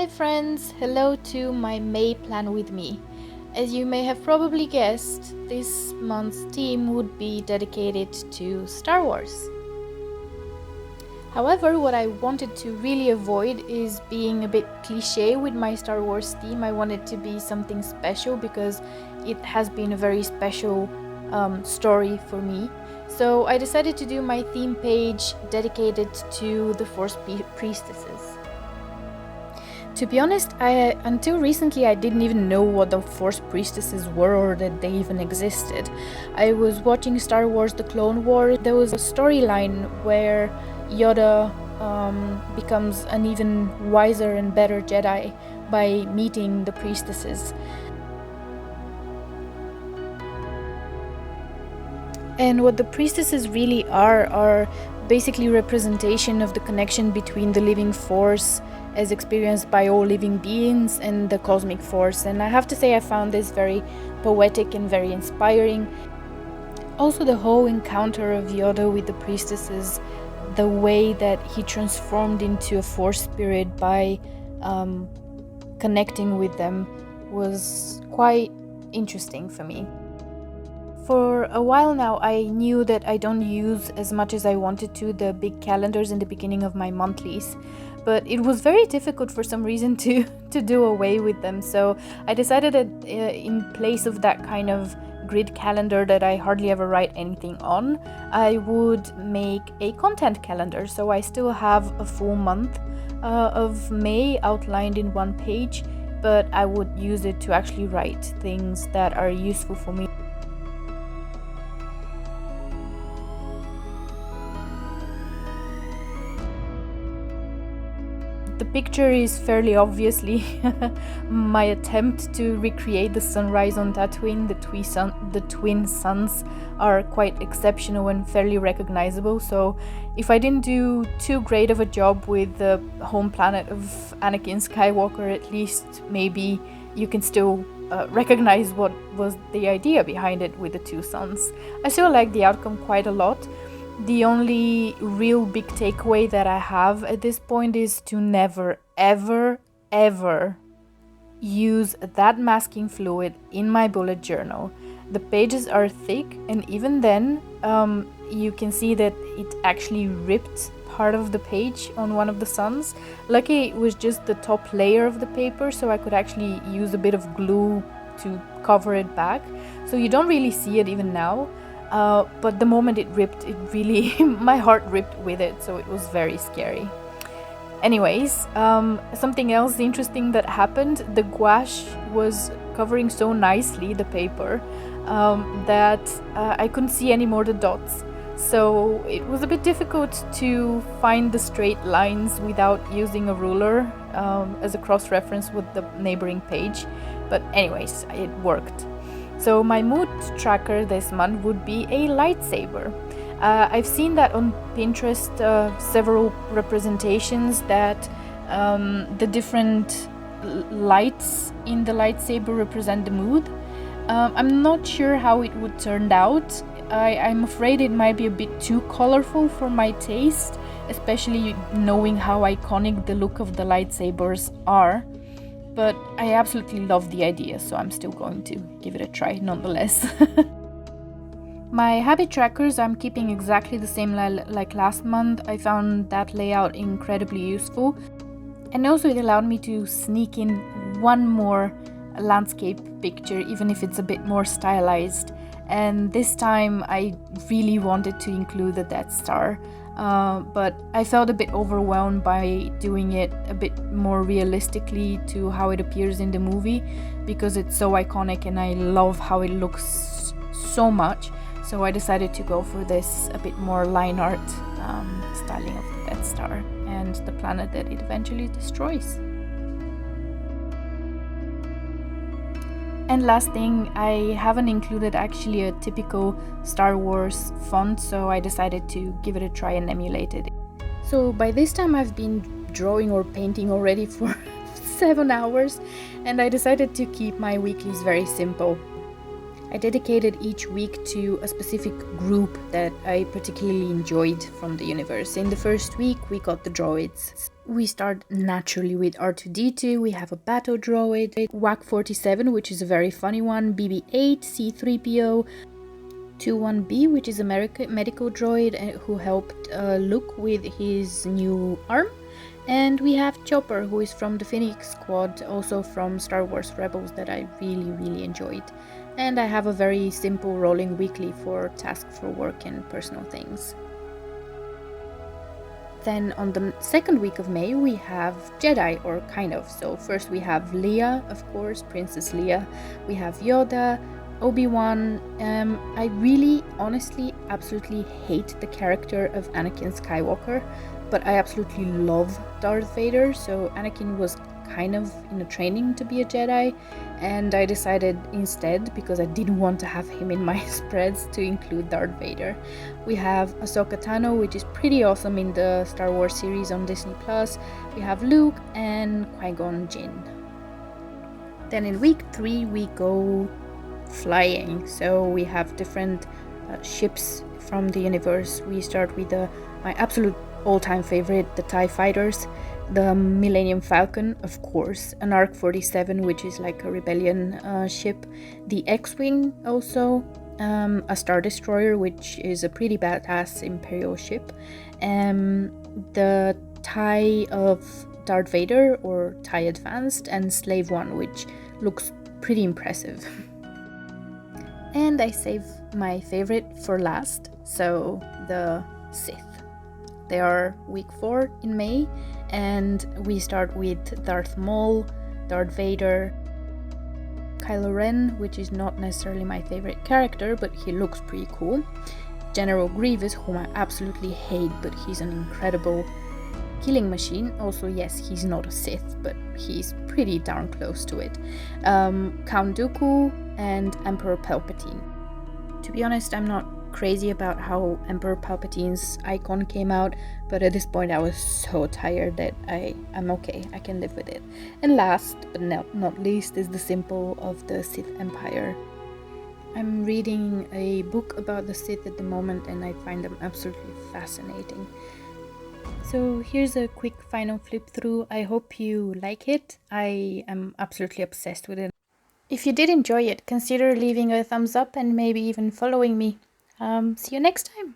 Hi friends, hello to my May plan with me. As you may have probably guessed, this month's theme would be dedicated to Star Wars. However, what I wanted to really avoid is being a bit cliche with my Star Wars theme. I wanted to be something special because it has been a very special story for me. So I decided to do my theme page dedicated to the Force Priestesses. To be honest, until recently I didn't even know what the Force Priestesses were or that they even existed. I was watching Star Wars The Clone Wars. There was a storyline where Yoda becomes an even wiser and better Jedi by meeting the priestesses. And what the priestesses really are basically representation of the connection between the living force as experienced by all living beings and the cosmic force. And I have to say I found this very poetic and very inspiring. Also the whole encounter of Yoda with the priestesses, the way that he transformed into a force spirit by connecting with them was quite interesting for me. For a while now, I knew that I don't use as much as I wanted to the big calendars in the beginning of my monthlies, but it was very difficult for some reason to do away with them. So I decided that in place of that kind of grid calendar that I hardly ever write anything on, I would make a content calendar. So I still have a full month of May outlined in one page, but I would use it to actually write things that are useful for me. The picture is fairly obviously my attempt to recreate the sunrise on Tatooine. The twin suns are quite exceptional and fairly recognizable, so if I didn't do too great of a job with the home planet of Anakin Skywalker, at least maybe you can still recognize what was the idea behind it with the two suns. I still like the outcome quite a lot. The only real big takeaway that I have at this point is to never, ever, ever use that masking fluid in my bullet journal. The pages are thick, and even then, you can see that it actually ripped part of the page on one of the suns. Lucky it was just the top layer of the paper, so I could actually use a bit of glue to cover it back. So you don't really see it even now. But the moment it ripped, it really, my heart ripped with it, so it was very scary. Anyways, something else interesting that happened, the gouache was covering so nicely the paper that I couldn't see any more the dots. So it was a bit difficult to find the straight lines without using a ruler as a cross-reference with the neighboring page. But anyways, it worked. So my mood tracker this month would be a lightsaber. I've seen that on Pinterest, several representations that the different lights in the lightsaber represent the mood. I'm not sure how it would turn out. I'm afraid it might be a bit too colorful for my taste, especially knowing how iconic the look of the lightsabers are. But I absolutely love the idea, so I'm still going to give it a try nonetheless. My habit trackers I'm keeping exactly the same like last month. I found that layout incredibly useful, and also it allowed me to sneak in one more landscape picture, even if it's a bit more stylized. And this time I really wanted to include the Death Star. But I felt a bit overwhelmed by doing it a bit more realistically to how it appears in the movie, because it's so iconic and I love how it looks so much. So I decided to go for this a bit more line art styling of the Death Star and the planet that it eventually destroys. And last thing, I haven't included actually a typical Star Wars font, so I decided to give it a try and emulate it. So by this time I've been drawing or painting already for 7 hours, and I decided to keep my weeklies very simple. I dedicated each week to a specific group that I particularly enjoyed from the universe. In the first week, we got the droids. We start naturally with R2-D2, we have a Bato droid, WAC-47, which is a very funny one, BB-8, C-3PO, 21B, which is a medical droid who helped Luke with his new arm. And we have Chopper, who is from the Phoenix Squad, also from Star Wars Rebels, that I really enjoyed. And I have a very simple rolling weekly for tasks for work and personal things. Then on the second week of May we have Jedi, or kind of. So first we have Leia, of course, Princess Leia. We have Yoda, Obi-Wan. I really, honestly, absolutely hate the character of Anakin Skywalker, but I absolutely love Darth Vader, so Anakin was kind of in a training to be a Jedi, and I decided instead, because I didn't want to have him in my spreads, to include Darth Vader. We have Ahsoka Tano, which is pretty awesome in the Star Wars series on Disney+. We have Luke and Qui-Gon Jinn. Then in week 3 we go flying, so we have different ships from the universe. We start with my absolute all-time favorite, the TIE Fighters, the Millennium Falcon, of course, an ARC-47, which is like a rebellion ship, the X-Wing also, a Star Destroyer, which is a pretty badass Imperial ship, the TIE of Darth Vader, or TIE Advanced, and Slave One, which looks pretty impressive. And I save my favorite for last, so the Sith. They are week 4 in May, and we start with Darth Maul, Darth Vader, Kylo Ren, which is not necessarily my favorite character, but he looks pretty cool, General Grievous, whom I absolutely hate, but he's an incredible killing machine. Also, yes, he's not a Sith, but he's pretty darn close to it, Count Dooku, and Emperor Palpatine. To be honest, I'm not crazy about how Emperor Palpatine's icon came out, but at this point I was so tired that I'm okay, I can live with it. And last but not least is the symbol of the Sith Empire. I'm reading a book about the Sith at the moment, and I find them absolutely fascinating. So here's a quick final flip through. I hope you like it. I am absolutely obsessed with it. If you did enjoy it, consider leaving a thumbs up and maybe even following me. See you next time!